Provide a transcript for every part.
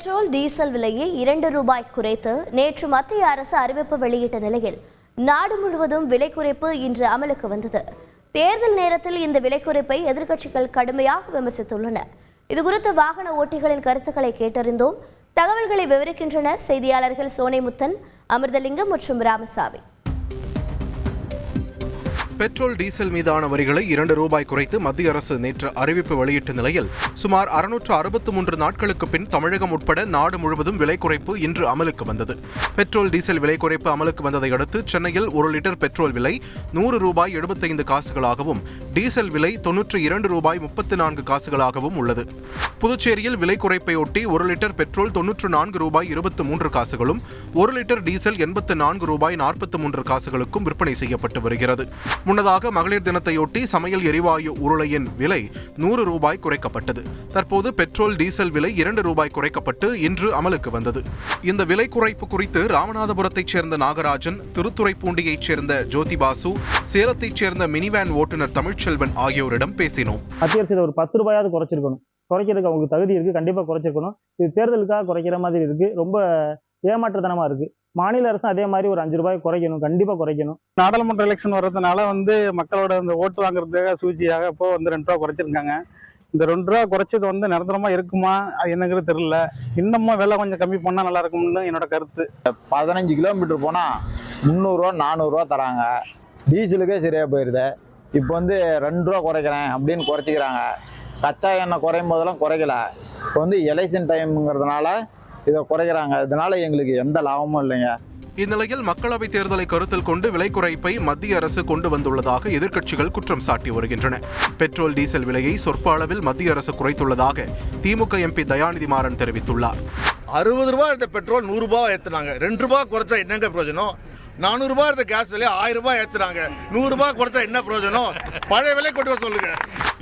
Petrol diesel விலையை 2 ரூபாய் குறைத்து நேற்று மத்திய அரசு அறிவிப்பு வெளியிட்ட நிலையில் நாடு முழுவதும் விலை குறைப்பு இன்று அமலுக்கு வந்தது. தேர்தல் நேரத்தில் இந்த விலை குறைப்பை எதிர்க்கட்சிகள் கடுமையாக விமர்சித்துள்ளன. இதுகுறித்து வாகன ஓட்டிகளின் கருத்துக்களை கேட்டறிந்தோம். தகவல்களை விவரிக்கின்றனர் செய்தியாளர்கள் சோனைமுத்தன், அமிர்தலிங்கம் மற்றும் ராமசாமி. பெட்ரோல் டீசல் மீதான வரிகளை 2 ரூபாய் குறைத்து மத்திய அரசு நேற்று அறிவிப்பு வெளியிட்ட நிலையில் சுமார் 663 நாட்களுக்கு பின் தமிழகம் உட்பட நாடு முழுவதும் விலை குறைப்பு இன்று அமலுக்கு வந்தது. பெட்ரோல் டீசல் விலை குறைப்பு அமலுக்கு வந்ததை அடுத்து சென்னையில் 1 லிட்டர் பெட்ரோல் விலை 100 ரூபாய் 75 காசுகளாகவும் டீசல் விலை 92 ரூபாய் 34 காசுகளாகவும் உள்ளது. புதுச்சேரியில் விலை குறைப்பையொட்டி 1 லிட்டர் பெட்ரோல் 94 ரூபாய் 23 காசுகளும் 1 லிட்டர் டீசல் 84 ரூபாய் 43 காசுகளுக்கும் விற்பனை செய்யப்பட்டு வருகிறது. முன்னதாக மகளிர் தினத்தையொட்டி சமையல் எரிவாயு உருளையின் விலை 100 ரூபாய் குறைக்கப்பட்டது. தற்போது பெட்ரோல் டீசல் விலை 2 ரூபாய் குறைக்கப்பட்டு இன்று அமலுக்கு வந்தது. இந்த விலை குறைப்பு குறித்து ராமநாதபுரத்தைச் சேர்ந்த நாகராஜன், திருத்துறைப்பூண்டியைச் சேர்ந்த ஜோதிபாசு, சேலத்தைச் சேர்ந்த மினிவேன் ஓட்டுநர் தமிழ்ச்செல்வன் ஆகியோரிடம் பேசினோம். மத்திய அரசு ஒரு 10 ரூபாயாவது குறைச்சிருக்கணும். குறைக்கிறதுக்கு அவங்களுக்கு தகுதி இருக்கு, கண்டிப்பா குறைச்சிருக்கணும். இது தேர்தலுக்காக குறைக்கிற மாதிரி இருக்கு, ரொம்ப ஏமாற்றுத்தனமா இருக்கு. மாநில அரசும் அதே மாதிரி ஒரு 5 ரூபாய் குறைக்கணும், கண்டிப்பா குறைக்கணும். நாடாளுமன்ற எலெக்ஷன் வர்றதுனால மக்களோட இந்த ஓட்டு வாங்குறதுக்காக சூழ்ச்சியாக இப்போ 2 ரூபா குறைச்சிருக்காங்க. இந்த 2 ரூபா குறைச்சது நிரந்தரமா இருக்குமா அது என்னங்கிறது தெரியல. இன்னமும் விலை கொஞ்சம் கம்மி பண்ணா நல்லா இருக்கும்னு என்னோட கருத்து. 15 கிலோமீட்டர் போனா 300 ரூபா 400 ரூபா தராங்க. டீசலுக்கே சரியா போயிருது. இப்போ 2 ரூபா குறைக்கிறேன் அப்படின்னு குறைச்சிக்கிறாங்க. கச்சா எண்ணெய் குறையும் போதெல்லாம் குறைக்கல. இப்போ எலெக்ஷன் டைம்ங்கிறதுனால இதை குறைக்கிறாங்க. இதனால எங்களுக்கு எந்த லாபமும் இல்லைங்க. இந்நிலையில் மக்களவைத் தேர்தலை கருத்தில் கொண்டு விலை குறைப்பை மத்திய அரசு கொண்டு வந்துள்ளதாக எதிர்க்கட்சிகள் குற்றம் சாட்டி வருகின்றன. பெட்ரோல் டீசல் விலையை சொற்ப அளவில் மத்திய அரசு குறைத்துள்ளதாக திமுக எம்பி தயாநிதி மாறன் தெரிவித்துள்ளார். 60 ரூபாய் இருந்த பெட்ரோல் 100 ரூபாய் ஏற்றுனாங்க. 2 ரூபாய் குறைச்சா என்னங்க பிரயோஜனம்? 400 ரூபாய் இருந்த கேஸ் விலையை 1000 ரூபாய் ஏற்றுனாங்க. 100 ரூபாய் குறைச்சா என்ன பிரயோஜனம்? பழைய விலை கொண்டு வர சொல்லுங்க.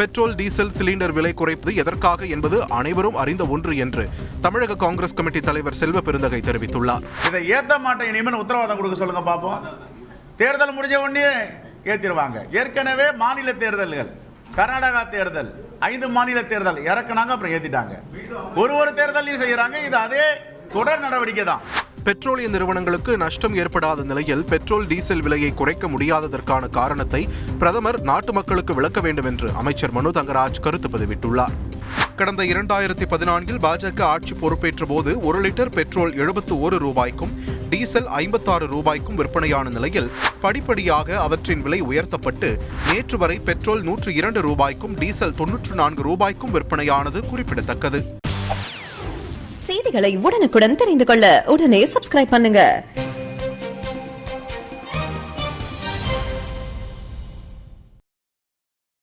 பெட்ரோல் டீசல் சிலிண்டர் விலை குறைப்பது எதற்காக என்பது அனைவரும் அறிந்த ஒன்று என்று தமிழக காங்கிரஸ் கமிட்டி தலைவர் செல்வ பெருந்தகை தெரிவித்துள்ளார். இதை ஏற்ற மாட்டேன் இனிமேல் உத்தரவாதம் கொடுக்க சொல்லுங்க பாப்போம். தேர்தல் முடிஞ்ச உடனே ஏற்றிடுவாங்க. ஏற்கனவே மாநில தேர்தல்கள், கர்நாடகா தேர்தல், 5 மாநில தேர்தல் இறக்குனாங்க, அப்புறம் ஏற்றிட்டாங்க. ஒரு தேர்தலையும் செய்யறாங்க. இது அதே தொடர் நடவடிக்கை தான். பெட்ரோலிய நிறுவனங்களுக்கு நஷ்டம் ஏற்படாத நிலையில் பெட்ரோல் டீசல் விலையை குறைக்க முடியாததற்கான காரணத்தை பிரதமர் நாட்டு மக்களுக்கு விளக்க வேண்டும் என்று அமைச்சர் மனு தங்கராஜ் கருத்து பதிவிட்டுள்ளார். கடந்த 2014 பாஜக ஆட்சி பொறுப்பேற்ற போது 1 லிட்டர் பெட்ரோல் 71 ரூபாய்க்கும் டீசல் 56 ரூபாய்க்கும் விற்பனையான நிலையில் படிப்படியாக அவற்றின் விலை உயர்த்தப்பட்டு நேற்று வரை பெட்ரோல் 102 ரூபாய்க்கும் டீசல் 94 ரூபாய்க்கும் விற்பனையானது குறிப்பிடத்தக்கது. செய்திகளை உடனுக்குடன் தெரிந்து கொள்ள உடனே சப்ஸ்கிரைப் பண்ணுங்க.